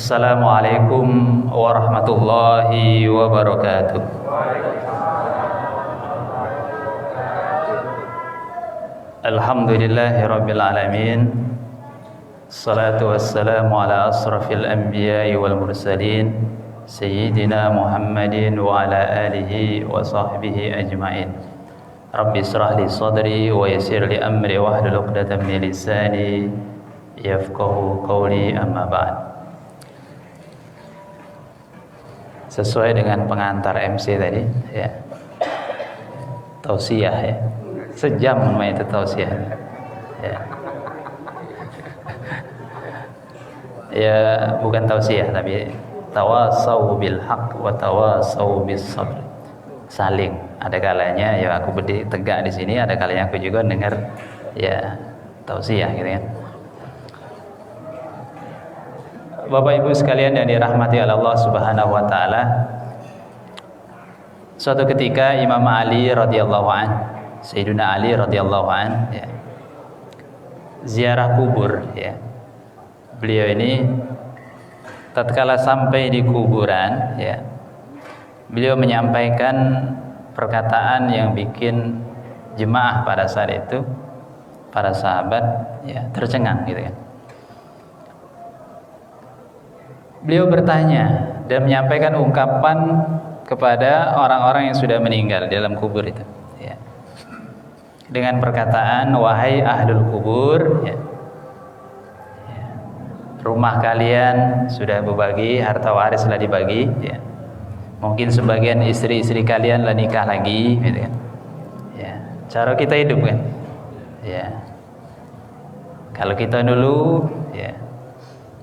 Assalamualaikum warahmatullahi wabarakatuh. Alhamdulillahi rabbil alamin. Salatu wassalamu ala asrafil anbiya'i wal mursalin Sayyidina Muhammadin wa ala alihi wa sahbihi ajma'in. Rabbi israh li sadri wa yassir li amri wahlul 'uqdatam min lisani yafqahu qawli, amma ba'd. Sesuai dengan pengantar MC tadi, ya, tausiah, ya, sejam namanya itu tausiah, ya. Ya, bukan tausiah tapi tawasau bil haq wa tawasau bis sabr. Saling, ada kalanya ya aku berdiri tegak di sini, ada kalanya aku juga dengar ya tausiah gitu kan. Bapak Ibu sekalian yang dirahmati Allah Subhanahu wa taala. Suatu ketika Imam Ali radhiyallahu an, Sayyidina Ali radhiyallahu an, ya, ziarah kubur, ya. Beliau ini tatkala sampai di kuburan, ya, beliau menyampaikan perkataan yang bikin jemaah pada saat itu, para sahabat, ya, tercengang gitu kan. Beliau bertanya dan menyampaikan ungkapan kepada orang-orang yang sudah meninggal di dalam kubur itu, ya, dengan perkataan, wahai ahlul kubur, ya, ya, rumah kalian sudah berbagi, harta waris sudah dibagi, ya. Mungkin sebagian istri-istri kalian lah nikah lagi, gitu kan. Ya, cara kita hidup kan, ya. Kalau kita dulu, ya,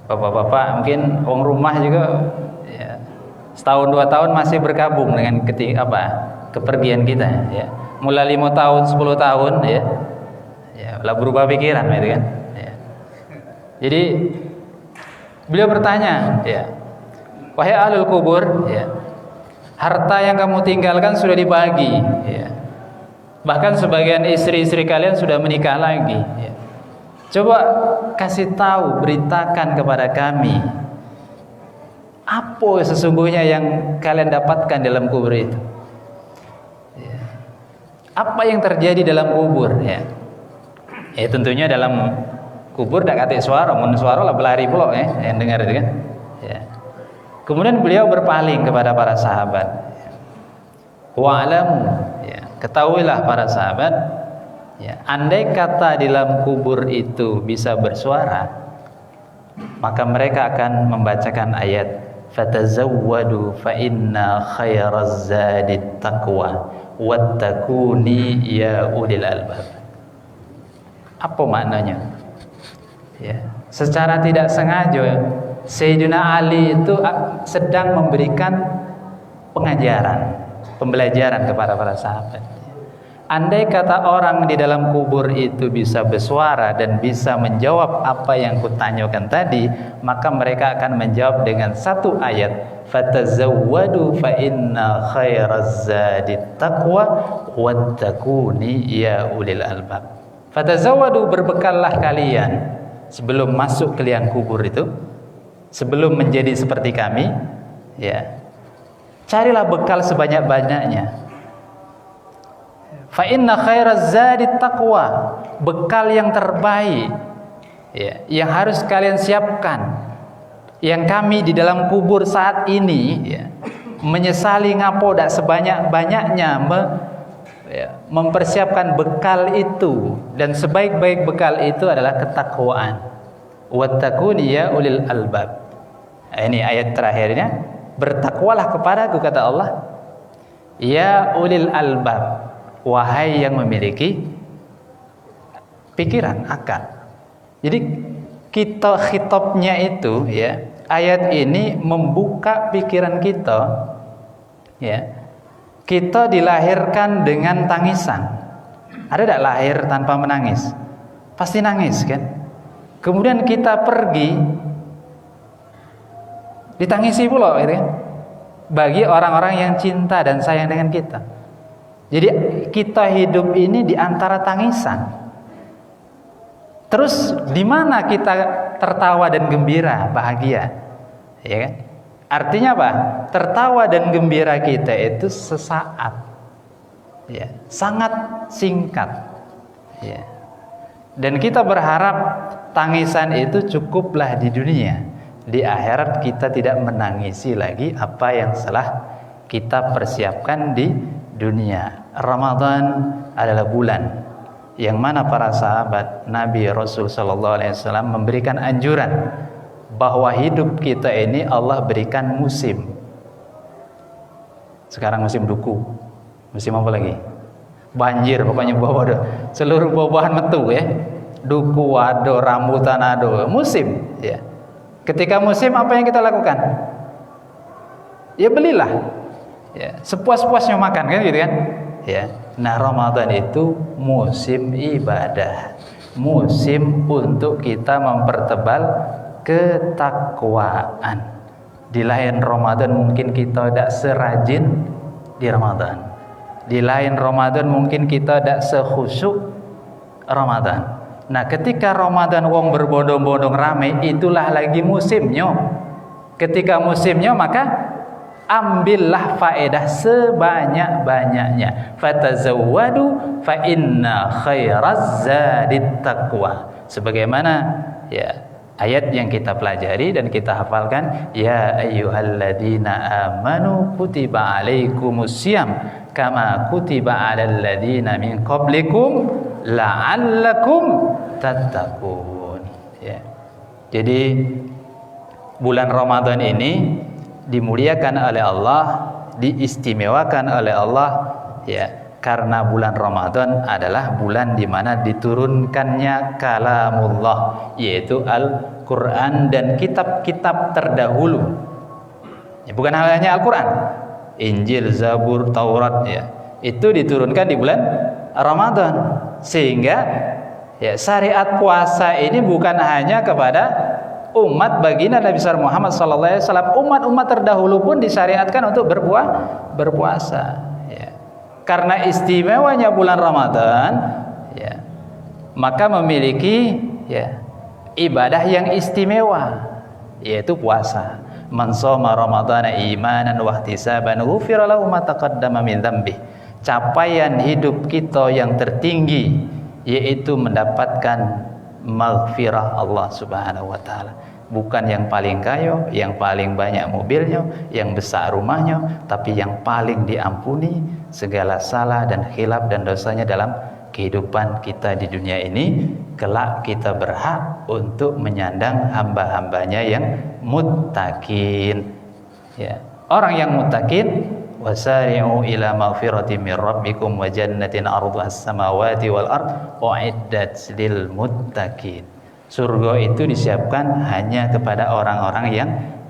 bapak-bapak mungkin orang rumah juga, ya, setahun 2 tahun masih berkabung dengan kepergian kita, ya. Mulai 5 tahun 10 tahun, ya, ya, lah berubah pikiran, gitu kan, ya. Jadi beliau bertanya, ya, wahai ahlul kubur, ya, harta yang kamu tinggalkan sudah dibagi, ya. Bahkan sebagian istri-istri kalian sudah menikah lagi, ya. Coba kasih tahu, beritakan kepada kami apa sesungguhnya yang kalian dapatkan dalam kubur itu, ya. Apa yang terjadi dalam kubur, ya. Ya tentunya dalam kubur dak kate suara, mun suara lah belari pula, ya, yang dengar itu kan, ya. Kemudian beliau berpaling kepada para sahabat, ya. Wa'lamu, ya, ketahuilah para sahabat, ya, andai kata di dalam kubur itu bisa bersuara, maka mereka akan membacakan ayat fatazawwadu fa inna khairaz zadit taqwa wattaquni ya ulil albab. Apa maknanya? Ya, secara tidak sengaja Sayyidina Ali itu sedang memberikan pengajaran, pembelajaran kepada para sahabat. Andai kata orang di dalam kubur itu bisa bersuara dan bisa menjawab apa yang kutanyakan tadi, maka mereka akan menjawab dengan satu ayat, fatazawwadu fa inna khairaz zadit taqwa wattaquni ya ulil albab. Fatazawwadu, berbekallah kalian sebelum masuk ke liang kubur itu, sebelum menjadi seperti kami, ya. Carilah bekal sebanyak-banyaknya. Fa inna khairaz zadit taqwa, bekal yang terbaik, ya, yang harus kalian siapkan, yang kami di dalam kubur saat ini, ya, menyesali ngapo dak sebanyak-banyaknya mempersiapkan bekal itu, dan sebaik-baik bekal itu adalah ketakwaan. Wattaquni ya ulil albab. Ini ayat terakhirnya, bertakwalah kepadaku, kata Allah, ya ulil albab, wahai yang memiliki pikiran, akal. Jadi kita khitabnya itu, ya, ayat ini membuka pikiran kita, ya. Kita dilahirkan dengan tangisan. Ada tidak lahir tanpa menangis? Pasti nangis kan? Kemudian kita pergi, ditangisi pula, gitu kan? Bagi orang-orang yang cinta dan sayang dengan kita. Jadi kita hidup ini di antara tangisan. Terus di mana kita tertawa dan gembira, bahagia? Ya kan? Artinya apa? Tertawa dan gembira kita itu sesaat. Ya, sangat singkat. Ya. Dan kita berharap tangisan itu cukuplah di dunia. Di akhirat kita tidak menangisi lagi apa yang telah kita persiapkan di dunia. Ramadan adalah bulan yang mana para sahabat Nabi Rasul sallallahu alaihi wasallam memberikan anjuran bahwa hidup kita ini Allah berikan musim. Sekarang musim duku. Musim apa lagi? Banjir, pokoknya buah-buah. Seluruh buah-buahan metu ya. Duku ado, rambutan ado, musim ya. Ketika musim apa yang kita lakukan? Ya belilah. Ya, sepuas-puasnya makan kan gitu kan? Ya. Nah, Ramadan itu musim ibadah. Musim untuk kita mempertebal ketakwaan. Di lain Ramadan mungkin kita tidak serajin di Ramadan. Di lain Ramadan mungkin kita tidak sekhusyuk Ramadan. Nah, ketika Ramadan wong berbondong-bondong ramai, itulah lagi musimnya. Ketika musimnya maka ambillah faedah sebanyak-banyaknya. Fatazawwadu fa inna khairaz zadit taqwa. Sebagaimana ya ayat yang kita pelajari dan kita hafalkan, ya ayyuhalladzina amanu kutiba alaikumusiyam kama kutiba alal ladzina min qablikum la'allakum tattaqun. Ya. Jadi bulan Ramadan ini dimuliakan oleh Allah, diistimewakan oleh Allah ya, karena bulan Ramadan adalah bulan di mana diturunkannya kalamullah, yaitu Al-Qur'an dan kitab-kitab terdahulu. Ya, bukan hanya Al-Qur'an, Injil, Zabur, Taurat ya. Itu diturunkan di bulan Ramadan. Sehingga ya syariat puasa ini bukan hanya kepada umat baginda Nabi Muhammad SAW, umat-umat terdahulu pun disyariatkan untuk berpuasa. Ya. Karena istimewanya bulan Ramadan, ya, maka memiliki ya ibadah yang istimewa, yaitu puasa. Man shoma ramadhana imanan wa ihtisaban ghufira lahu ma taqaddama min dzambi. Capaian hidup kita yang tertinggi yaitu mendapatkan maghfirah Allah Subhanahu wa taala. Bukan yang paling kaya, yang paling banyak mobilnya, yang besar rumahnya, tapi yang paling diampuni segala salah dan khilaf dan dosanya dalam kehidupan kita di dunia ini. Kelak kita berhak untuk menyandang hamba-hambanya yang muttaqin. Ya. Orang yang muttaqin, wasari'u ila maghfiratin min rabbikum wa jannatin 'arduha as-samawati wal ard u'iddat lil muttaqin. Surga itu disiapkan hanya kepada orang-orang yang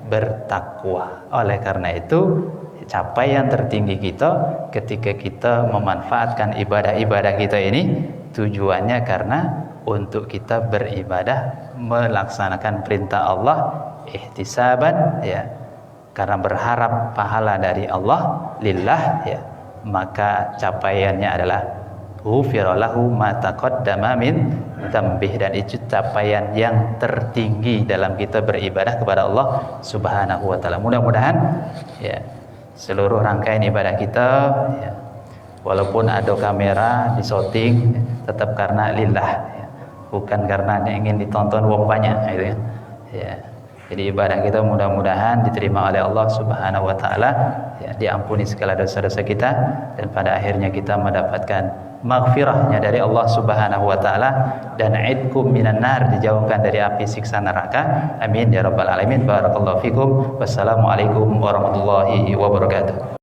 bertakwa. Oleh karena itu, capaian tertinggi kita ketika kita memanfaatkan ibadah-ibadah kita ini tujuannya karena untuk kita beribadah, melaksanakan perintah Allah, ihtisaban ya, karena berharap pahala dari Allah lillah ya, maka capaiannya adalah ghufira lahu ma taqaddama min dzambih, dan itu capaian yang tertinggi dalam kita beribadah kepada Allah Subhanahu wa taala. Mudah-mudahan ya seluruh rangkaian ibadah kita ya, walaupun ada kamera di shooting tetap karena lillah ya, bukan karena ingin ditonton wong banyak gitu ya. Ya. Jadi ibadah kita mudah-mudahan diterima oleh Allah Subhanahu wa taala, ya, diampuni segala dosa-dosa kita, dan pada akhirnya kita mendapatkan maghfirahnya dari Allah Subhanahu wa taala, dan idkum minan nar, dijauhkan dari api siksa neraka. Amin ya rabbal alamin. Barakallahu fikum. Wassalamualaikum warahmatullahi wabarakatuh.